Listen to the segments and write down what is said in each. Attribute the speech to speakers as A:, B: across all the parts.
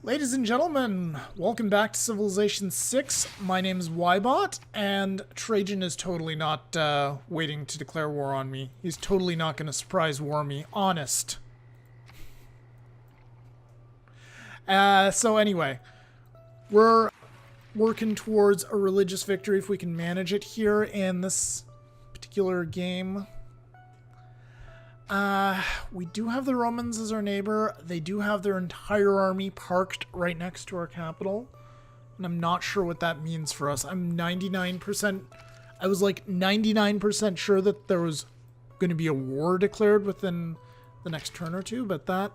A: Ladies and gentlemen, welcome back to Civilization 6. My name is Ybot, and Trajan is totally not waiting to declare war on me. He's totally not going to surprise war me. Honest. So anyway, we're working towards a religious victory if we can manage it here in this particular game. We do have the Romans as our neighbor. They do have their entire army parked right next to our capital. And I'm not sure what that means for us. I'm 99%... I was like 99% sure that there was going to be a war declared within the next turn or two, but that...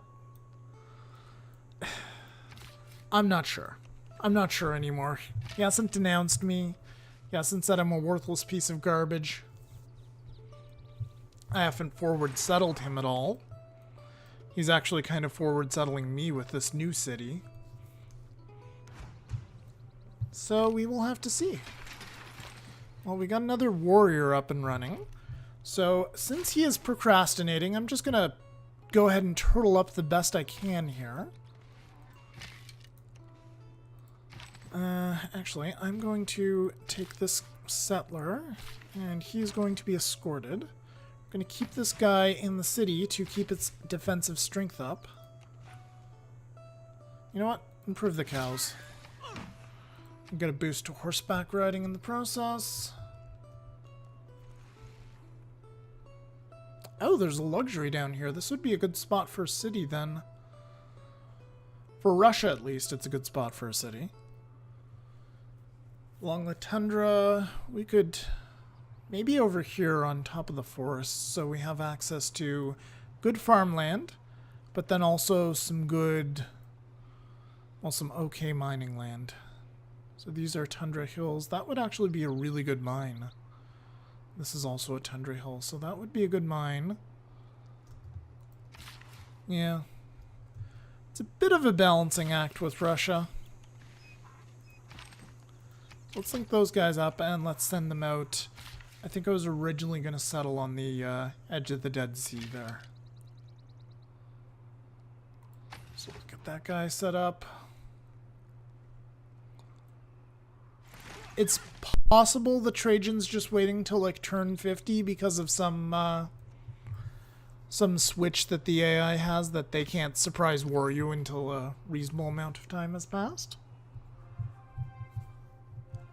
A: I'm not sure. I'm not sure anymore. He hasn't denounced me. He hasn't said I'm a worthless piece of garbage. I haven't forward settled him at all. He's actually kind of forward settling me with this new city. So we will have to see. Well, we got another warrior up and running. So since he is procrastinating, I'm just going to go ahead and turtle up the best I can here. Actually, I'm going to take this settler, and he's going to be escorted. I'm going to keep this guy in the city to keep its defensive strength up. You know what? Improve the cows. I'm going to boost to horseback riding in the process. Oh, there's a luxury down here. This would be a good spot for a city then. For Russia, at least, it's a good spot for a city. Along the tundra, we could... maybe over here on top of the forest, so we have access to good farmland, but then also some good, well, some okay mining land. So these are tundra hills. That would actually be a really good mine. This is also a tundra hill, so that would be a good mine. Yeah. It's a bit of a balancing act with Russia. Let's link those guys up and let's send them out. I think I was originally going to settle on the edge of the Dead Sea there. So we'll get that guy set up. It's possible the Trajan's just waiting till like turn 50 because of some switch that the AI has that they can't surprise war you until a reasonable amount of time has passed.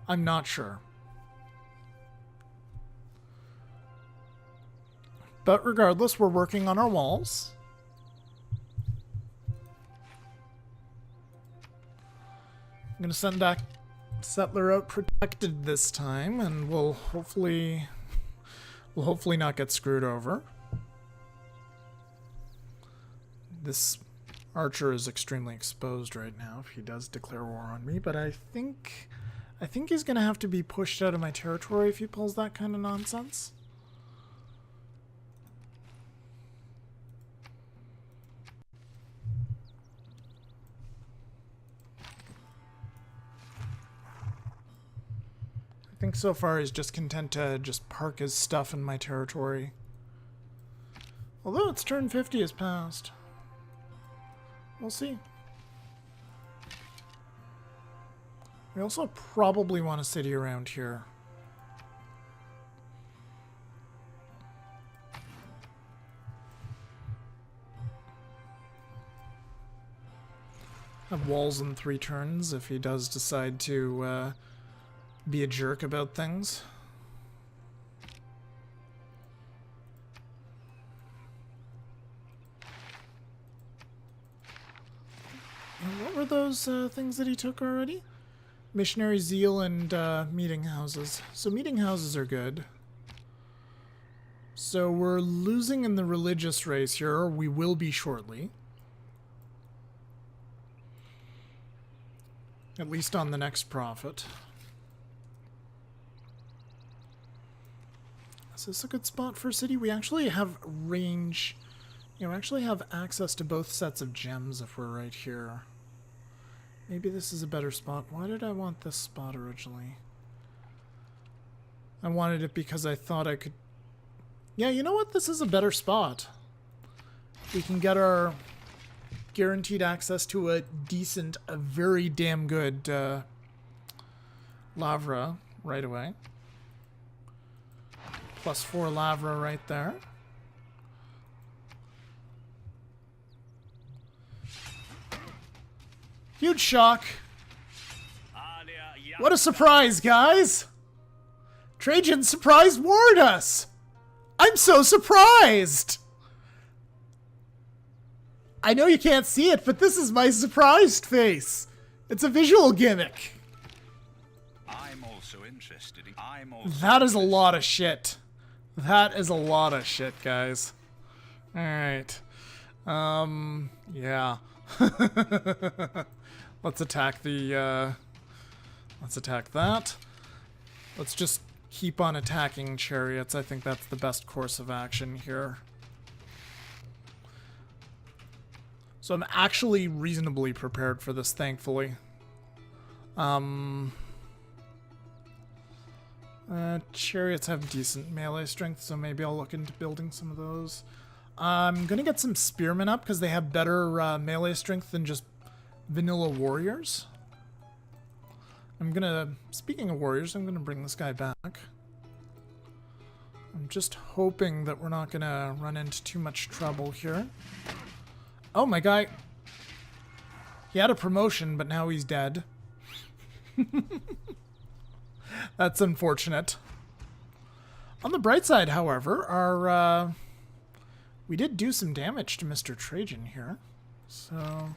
A: I'm not sure. But regardless, we're working on our walls. I'm going to send that settler out protected this time, and we'll hopefully not get screwed over. This archer is extremely exposed right now if he does declare war on me, but I think he's going to have to be pushed out of my territory if he pulls that kind of nonsense. I think so far he's just content to just park his stuff in my territory. Although its turn 50 has passed. We'll see. We also probably want a city around here. Have walls in 3 turns if he does decide to be a jerk about things. And what were those things that he took already? Missionary zeal and meeting houses. So meeting houses are good. So we're losing in the religious race here, or we will be shortly. At least on the next prophet. Is this a good spot for a city? We actually have range. You know, we actually have access to both sets of gems if we're right here. Maybe this is a better spot. Why did I want this spot originally? I wanted it because I thought I could... Yeah, you know what? This is a better spot. We can get our guaranteed access to a decent, a very damn good Lavra right away. +4 Lavra right there. Huge shock. What a surprise, guys! Trajan surprise warned us! I'm so surprised! I know you can't see it, but this is my surprised face. It's a visual gimmick.
B: I'm also interested in...
A: That is a lot of shit. That is a lot of shit, guys. Alright. Yeah. Let's attack the, let's attack that. Let's just keep on attacking chariots. I think that's the best course of action here. So I'm actually reasonably prepared for this, thankfully. Chariots have decent melee strength, so maybe I'll look into building some of those. I'm gonna get some spearmen up because they have better melee strength than just vanilla warriors. Speaking of warriors, I'm gonna bring this guy back. I'm just hoping that we're not gonna run into too much trouble here. Oh, my guy. He had a promotion, but now he's dead. That's unfortunate. On the bright side, however, we did do some damage to Mr. Trajan here. So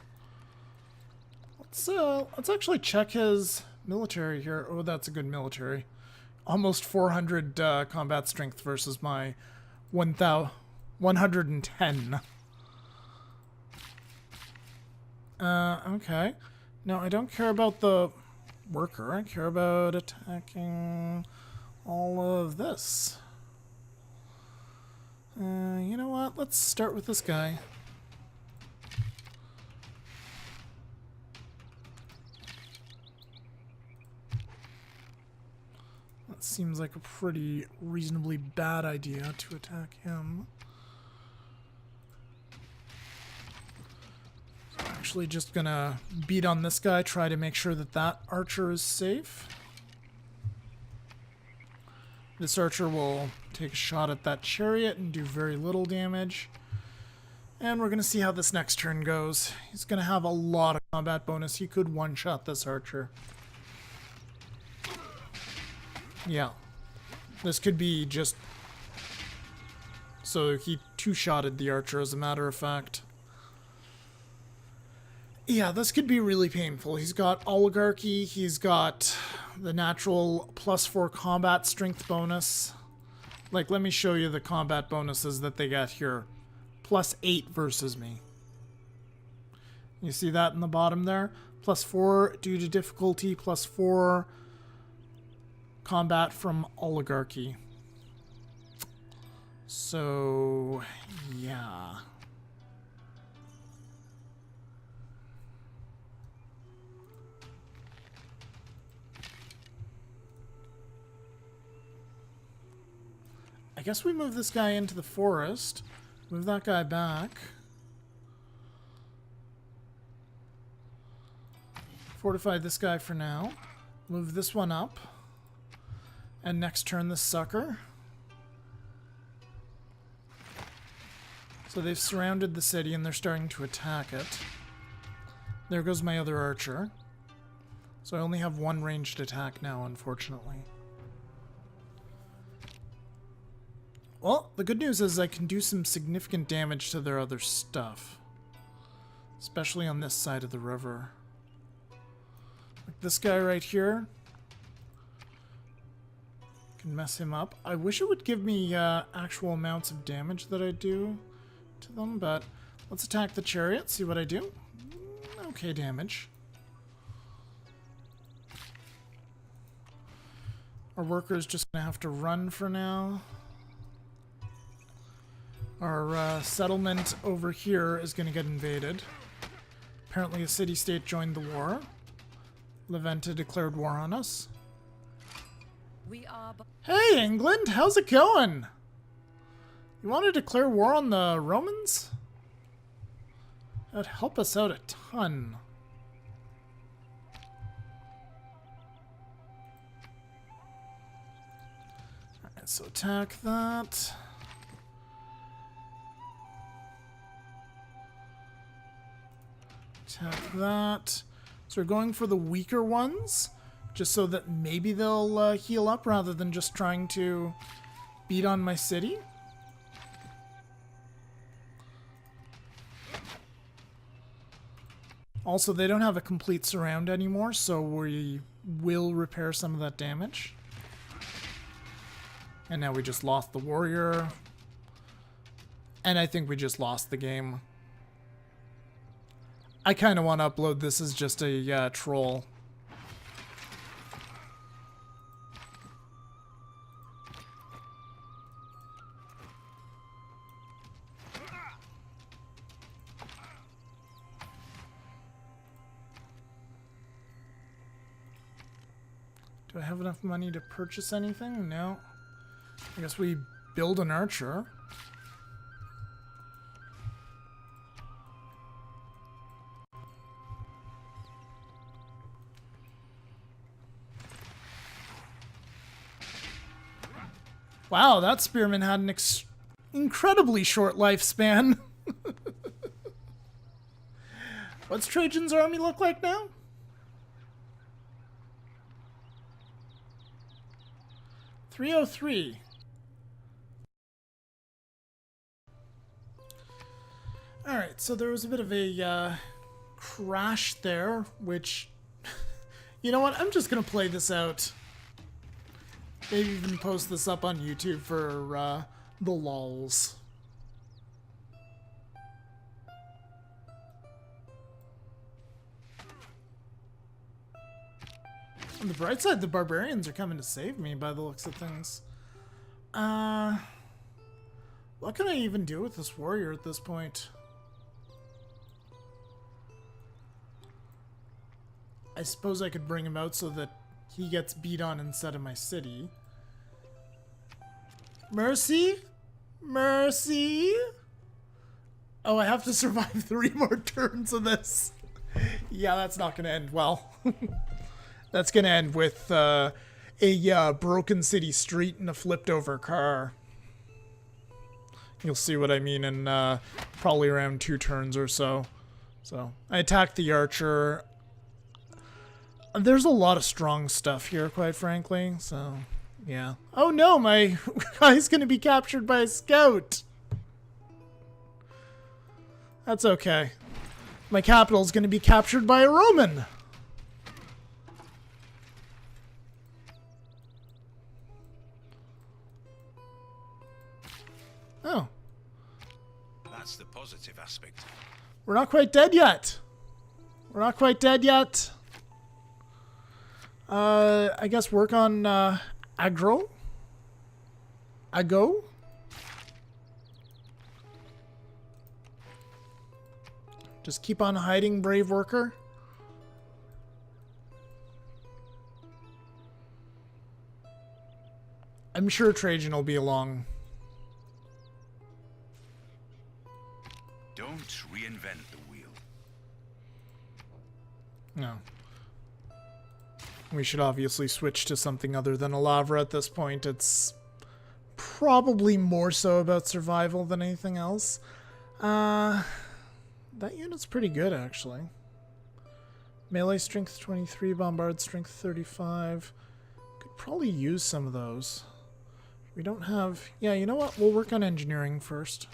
A: let's actually check his military here. Oh, that's a good military. Almost 400 combat strength versus my 110. Okay. No, I don't care about the worker. I care about attacking all of this. You know what? Let's start with this guy. That seems like a pretty reasonably bad idea to attack him. Actually just gonna beat on this guy, try to make sure that that archer is safe. This archer will take a shot at that chariot and do very little damage. And we're gonna see how this next turn goes. He's gonna have a lot of combat bonus. He could one-shot this archer. Yeah. This could be just... So he two-shotted the archer, as a matter of fact. Yeah, this could be really painful. He's got Oligarchy, he's got the natural +4 combat strength bonus. Like, let me show you the combat bonuses that they get here. +8 versus me. You see that in the bottom there? +4 due to difficulty, +4 combat from Oligarchy. So, yeah. I guess we move this guy into the forest. Move that guy back. Fortify this guy for now. Move this one up. And next turn this sucker. So they've surrounded the city and they're starting to attack it. There goes my other archer. So I only have one ranged attack now, unfortunately. Well, the good news is I can do some significant damage to their other stuff. Especially on this side of the river. Like this guy right here. Can mess him up. I wish it would give me actual amounts of damage that I do to them, but let's attack the chariot, see what I do. Okay damage. Our worker's just gonna have to run for now. Our settlement over here is going to get invaded. Apparently a city-state joined the war. Lavra declared war on us. Hey, England! How's it going? You want to declare war on the Romans? That'd help us out a ton. Alright, so attack that. Attack that. So we're going for the weaker ones, just so that maybe they'll heal up rather than just trying to beat on my city. Also, they don't have a complete surround anymore, so we will repair some of that damage. And now we just lost the warrior. And I think we just lost the game. I kind of want to upload this as just a troll. Do I have enough money to purchase anything? No. I guess we build an archer. Wow, that spearman had an incredibly short lifespan. What's Trajan's army look like now? .303. Alright, so there was a bit of a crash there, which... You know what? I'm just going to play this out. Maybe even post this up on YouTube for the lols. On the bright side, the barbarians are coming to save me by the looks of things. What can I even do with this warrior at this point? I suppose I could bring him out so that he gets beat on instead of my city. Mercy? Mercy? Oh, I have to survive 3 more turns of this. Yeah, that's not going to end well. That's going to end with a broken city street and a flipped over car. You'll see what I mean in probably around 2 turns or so. So, I attacked the archer. There's a lot of strong stuff here, quite frankly, so, yeah. Oh no, my guy's gonna be captured by a scout! That's okay. My capital's gonna be captured by a Roman! Oh.
B: That's the positive aspect.
A: We're not quite dead yet! We're not quite dead yet! I guess work on, aggro? Ago? Just keep on hiding, brave worker. I'm sure Trajan will be along.
B: Don't reinvent the wheel.
A: No. We should obviously switch to something other than a Lavra at this point. It's probably more so about survival than anything else. That unit's pretty good, actually. Melee strength 23, bombard strength 35. Could probably use some of those. We don't have... Yeah, you know what? We'll work on engineering first.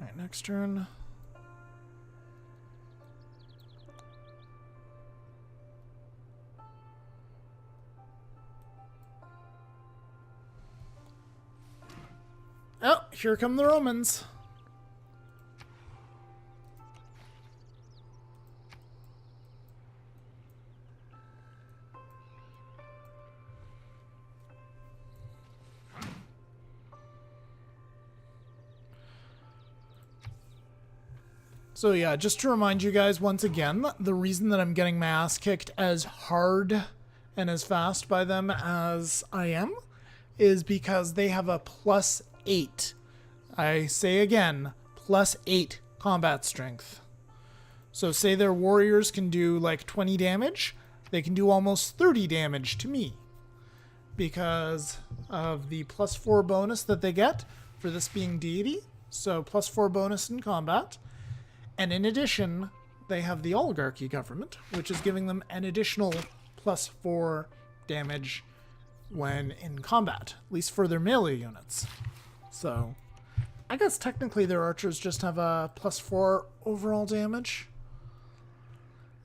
A: Alright, next turn. Oh, here come the Romans. So yeah, just to remind you guys once again, the reason that I'm getting my ass kicked as hard and as fast by them as I am is because they have a +8. I say again, +8 combat strength. So say their warriors can do like 20 damage, they can do almost 30 damage to me because of the +4 bonus that they get for this being Deity. So +4 bonus in combat. And in addition, they have the oligarchy government, which is giving them an additional +4 damage when in combat, at least for their melee units. So I guess technically their archers just have a +4 overall damage.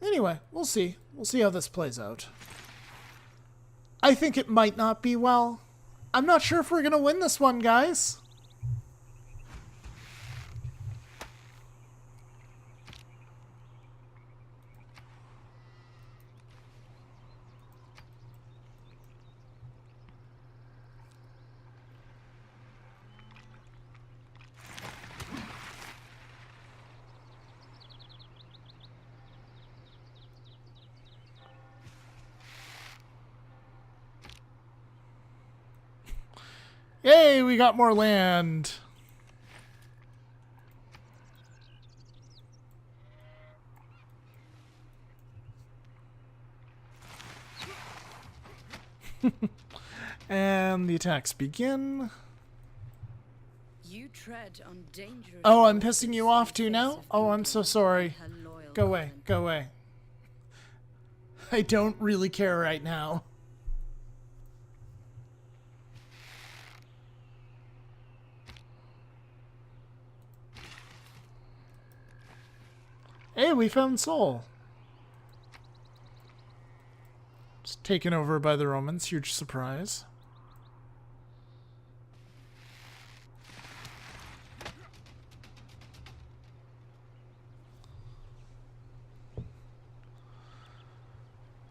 A: Anyway, we'll see. We'll see how this plays out. I think it might not be well. I'm not sure if we're going to win this one, guys. Yay, we got more land. And the attacks begin.
C: You tread on dangerous.
A: Oh, I'm pissing you off too now? Oh, I'm so sorry. Go away, go away. I don't really care right now. Hey, we found Seoul. It's taken over by the Romans. Huge surprise.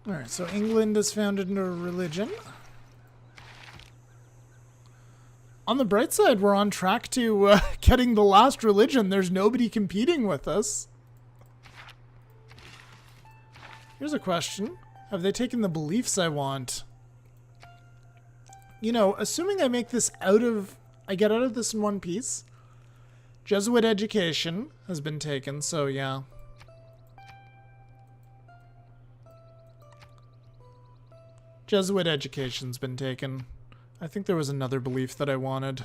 A: Alright, so England is founded in a religion. On the bright side, we're on track to getting the last religion. There's nobody competing with us. Here's a question. Have they taken the beliefs I want? You know, assuming I make this I get out of this in one piece. Jesuit education has been taken, so yeah. Jesuit education's been taken. I think there was another belief that I wanted.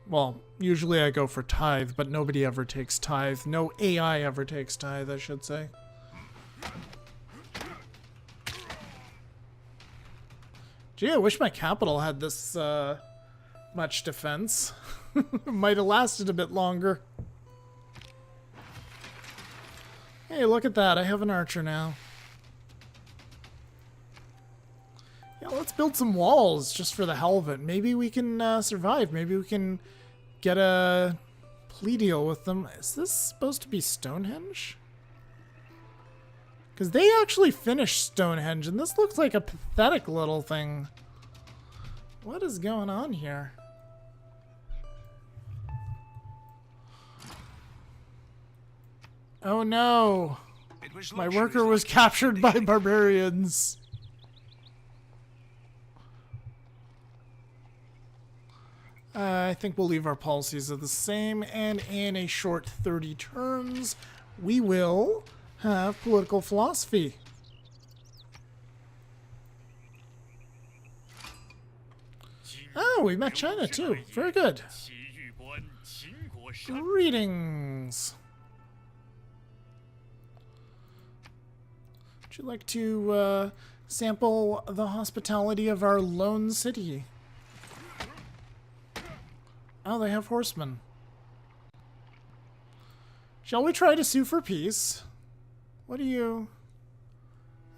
A: Well, usually I go for tithe, but nobody ever takes tithe. No AI ever takes tithe, I should say. Gee, I wish my capital had this much defense. Might have lasted a bit longer. Hey, look at that. I have an archer now. Yeah, let's build some walls just for the hell of it. Maybe we can survive. Maybe we can get a plea deal with them. Is this supposed to be Stonehenge? Because they actually finished Stonehenge, and this looks like a pathetic little thing. What is going on here? Oh no! My worker was captured by barbarians. I think we'll leave our policies the same, and in a short 30 turns, we will have political philosophy. Oh, we met China too. Very good. Greetings. Would you like to sample the hospitality of our lone city? Oh, they have horsemen. Shall we try to sue for peace? What do you...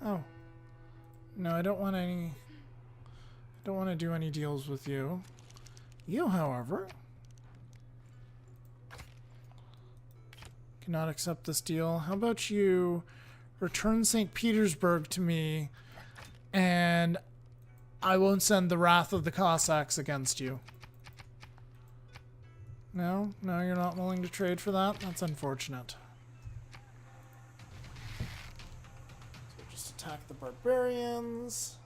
A: Oh. No, I don't want any... I don't want to do any deals with you. You, however... cannot accept this deal. How about you return St. Petersburg to me, and I won't send the wrath of the Cossacks against you. No? No, you're not willing to trade for that? That's unfortunate. So just attack the barbarians.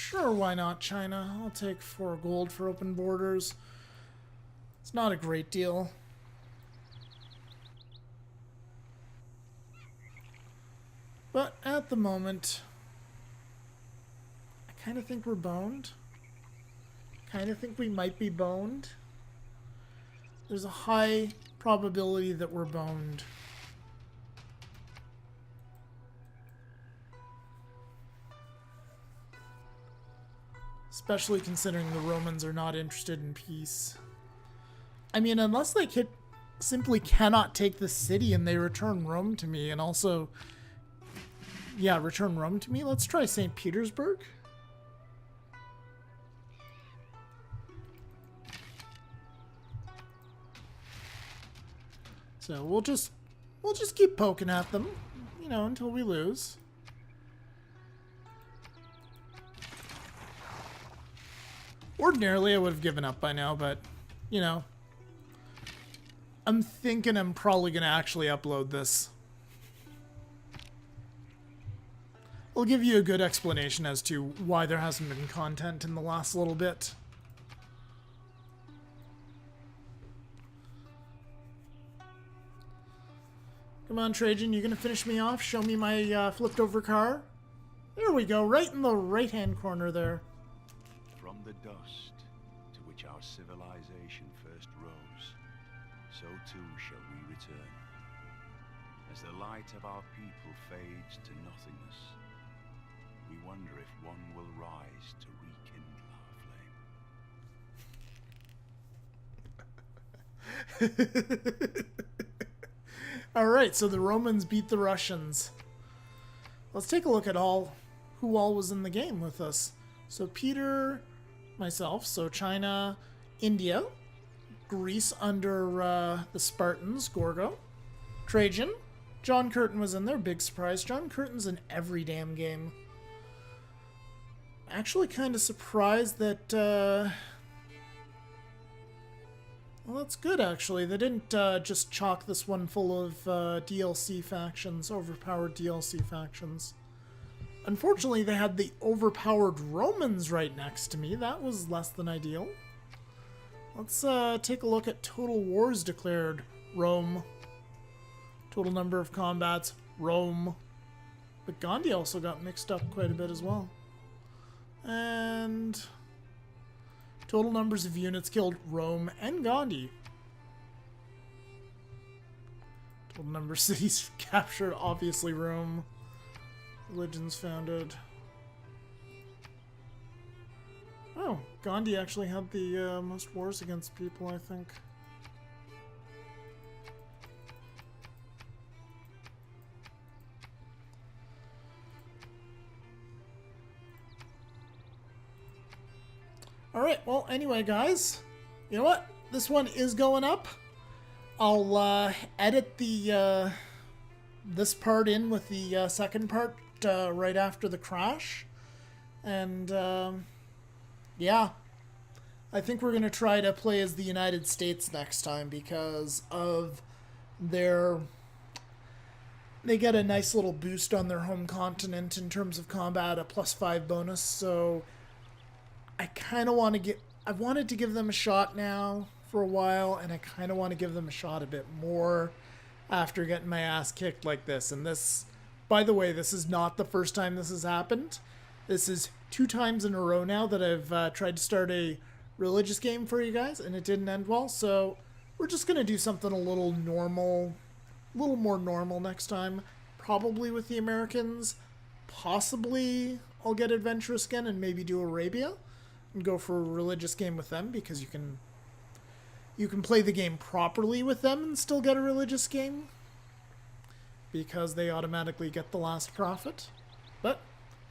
A: Sure, why not, China? I'll take 4 gold for open borders. It's not a great deal. But at the moment, I kind of think we're boned. Kind of think we might be boned. There's a high probability that we're boned. Especially considering the Romans are not interested in peace. I mean, unless they simply cannot take the city and they return Rome to me, and also, yeah, return Rome to me. Let's try St. Petersburg. So we'll just keep poking at them, you know, until we lose. Ordinarily, I would have given up by now, but, you know, I'm thinking I'm probably going to actually upload this. I'll give you a good explanation as to why there hasn't been content in the last little bit. Come on, Trajan, you going to finish me off? Show me my flipped over car? There we go, right in the right-hand corner there.
B: From the dust to which our civilization first rose, so too shall we return. As the light of our people fades to nothingness, we wonder if one will rise to rekindle our flame.
A: Alright, so the Romans beat the Russians. Let's take a look at who all was in the game with us. So Peter, myself, so China, India, Greece under the Spartans, Gorgo, Trajan, John Curtin was in there, big surprise. John Curtin's in every damn game. Actually kind of surprised that, well, that's good, actually. They didn't just chalk this one full of DLC factions, overpowered DLC factions. Unfortunately, they had the overpowered Romans right next to me. That was less than ideal. Let's take a look at total wars declared. Rome. Total number of combats. Rome. But Gandhi also got mixed up quite a bit as well. And total numbers of units killed. Rome and Gandhi. Total number of cities captured. Obviously Rome. Religions founded. Oh, Gandhi actually had the most wars against people, I think. Alright, well, anyway, guys. You know what? This one is going up. I'll edit the this part in with the second part right after the crash. And, yeah. I think we're going to try to play as the United States next time because of their... They get a nice little boost on their home continent in terms of combat, a +5 bonus, so I kind of want to get... I've wanted to give them a shot now for a while, and I kind of want to give them a shot a bit more after getting my ass kicked like this. And this, by the way, this is not the first time this has happened. This is 2 times in a row now that I've tried to start a religious game for you guys, and it didn't end well. So we're just going to do something a little normal, a little more normal next time. Probably with the Americans. Possibly I'll get adventurous again and maybe do Arabia and go for a religious game with them, because you can play the game properly with them and still get a religious game, because they automatically get the last profit. But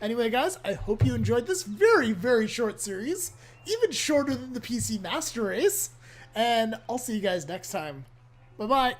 A: anyway, guys, I hope you enjoyed this very, very short series, even shorter than the PC Master Race, and I'll see you guys next time. Bye-bye.